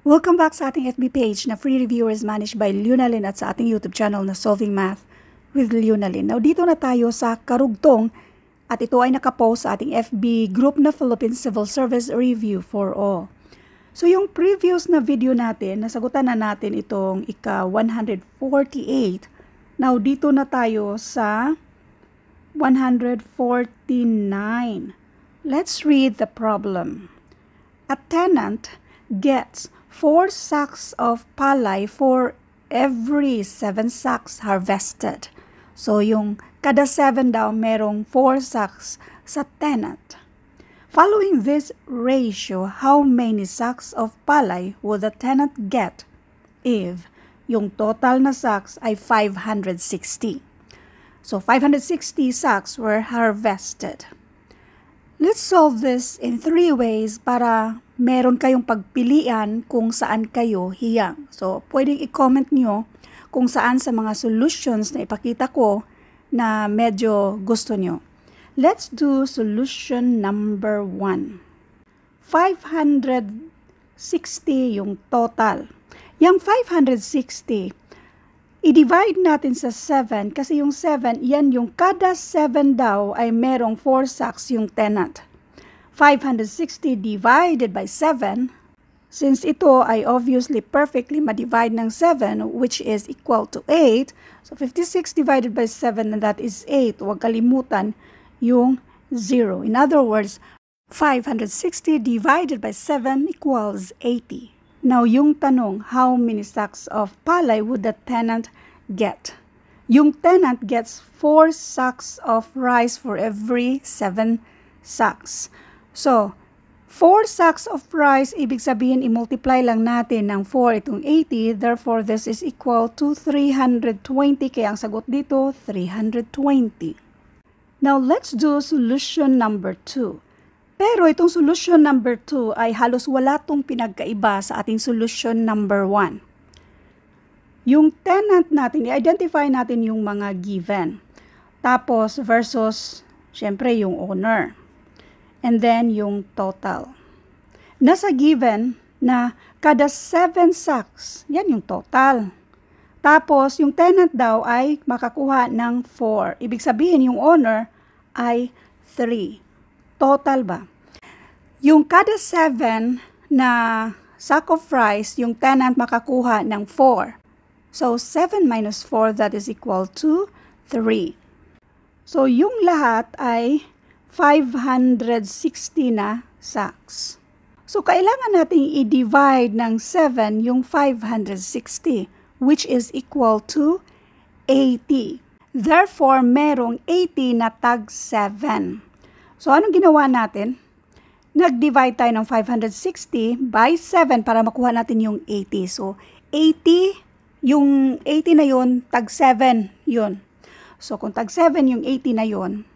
Welcome back sa ating FB page na free reviewer is managed by Lunalyn at sa ating YouTube channel na Solving Math with Lunalyn. Now, dito na tayo sa karugtong at ito ay nakapost sa ating FB group na Philippine Civil Service Review for All. So, yung previous na video natin, nasagutan na natin itong ika-148. Now, dito na tayo sa 149. Let's read the problem. A tenant gets 4 sacks of palay for every 7 sacks harvested. So, yung kada 7 daw, merong 4 sacks sa tenant. Following this ratio, how many sacks of palay would the tenant get if yung total na sacks ay 560? So, 560 sacks were harvested. Let's solve this in 3 ways para meron kayong pagpilian kung saan kayo hiyang. So, pwedeng i-comment nyo kung saan sa mga solutions na ipakita ko na medyo gusto nyo. Let's do solution number 1. 560 yung total. Yung 560, i-divide natin sa 7 kasi yung 7, yan yung kada 7 daw ay merong 4 sacks yung tenant. 560 divided by 7, since ito ay obviously perfectly ma-divide ng 7 which is equal to 8. So 56 divided by 7 and that is 8. Huwag kalimutan yung 0. In other words, 560 divided by 7 equals 80. Now, yung tanong, how many sacks of palay would the tenant get? Yung tenant gets 4 sacks of rice for every 7 sacks. So, 4 sacks of rice, ibig sabihin, i-multiply lang natin ng 4 itong 80. Therefore, this is equal to 320. Kaya ang sagot dito, 320. Now, let's do solution number 2. Pero itong solution number 2 ay halos wala tong pinagkaiba sa ating solution number 1. Yung tenant natin, i-identify natin yung mga given. Tapos versus, syempre, yung owner. And then yung total. Nasa given na kada 7 sacks, yan yung total. Tapos yung tenant daw ay makakuha ng 4. Ibig sabihin yung owner ay 3. Total ba? Yung kada 7 na sack of rice, yung tenant makakuha ng 4. So, 7 minus 4, that is equal to 3. So, yung lahat ay 560 na sacks. So, kailangan nating i-divide ng 7 yung 560, which is equal to 80. Therefore, merong 80 na tag 7. So, anong ginawa natin? Nag-divide tayo ng 560 by 7 para makuha natin yung 80. So, 80, yung 80 na yun, tag 7 yun. So, kung tag 7 yung 80 na yun,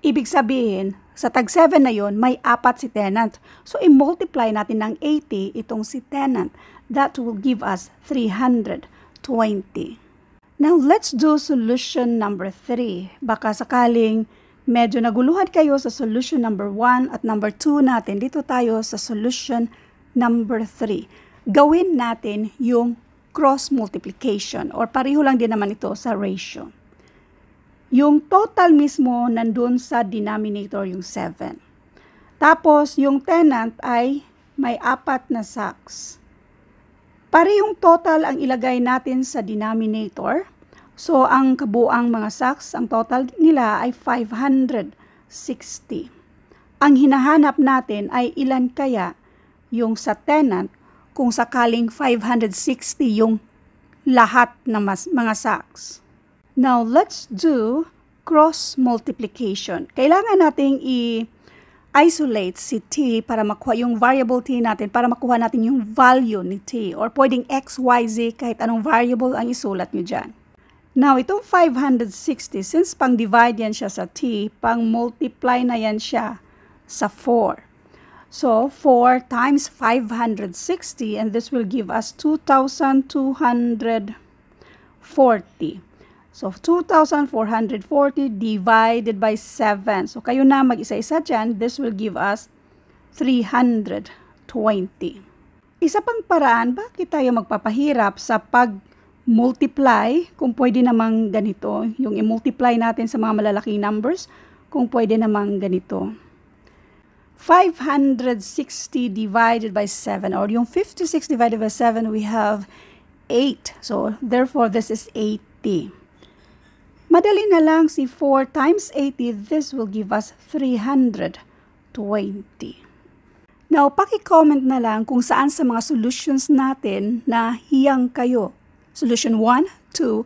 ibig sabihin, sa tag 7 na yun, may 4 si tenant. So, i-multiply natin ng 80 itong si tenant. That will give us 320. Now, let's do solution number 3. Baka sakaling medyo naguluhan kayo sa solution number 1 at number 2 natin. Dito tayo sa solution number 3. Gawin natin yung cross multiplication or pareho lang din naman ito sa ratio. Yung total mismo nandun sa denominator yung 7. Tapos yung tenant ay may 4 na sacks. Parehong total ang ilagay natin sa denominator. So, ang kabuang mga sacks, ang total nila ay 560. Ang hinahanap natin ay ilan kaya yung sa tenant kung sakaling 560 yung lahat ng mga sacks. Now, let's do cross multiplication. Kailangan nating i-isolate si t para makuha yung variable t natin, para makuha natin yung value ni t. Or pwedeng x, y, z, kahit anong variable ang isulat nyo dyan. Now, itong 560, since pang-divide yan siya sa t, pang-multiply na yan siya sa 4. So, 4 times 560, and this will give us 2,240. So, 2,440 divided by 7. So, kayo na mag-isa-isa dyan, this will give us 320. isa pang paraan, bakit tayo magpapahirap sa pag-multiply kung pwede namang ganito? Yung i-multiply natin sa mga malalaking numbers, kung pwede namang ganito. 560 divided by 7, or yung 56 divided by 7, we have 8. So, therefore, this is 80. Madali na lang, si 4 times 80, this will give us 320. Now, paki-comment na lang kung saan sa mga solutions natin na hiyang kayo. Solution 1, 2,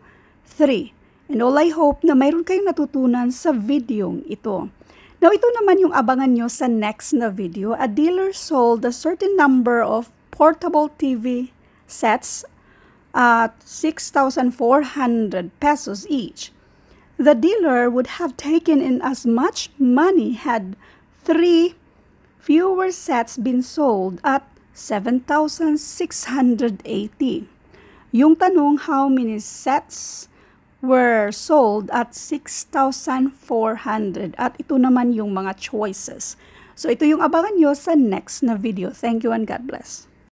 3. And all I hope na mayroon kayong natutunan sa videong ito. Now, ito naman yung abangan nyo sa next na video. A dealer sold a certain number of portable TV sets at 6,400 pesos each. The dealer would have taken in as much money had 3 fewer sets been sold at 7,680. Yung tanong, how many sets were sold at 6,400? At ito naman yung mga choices. So ito yung abangan nyo sa next na video. Thank you and God bless.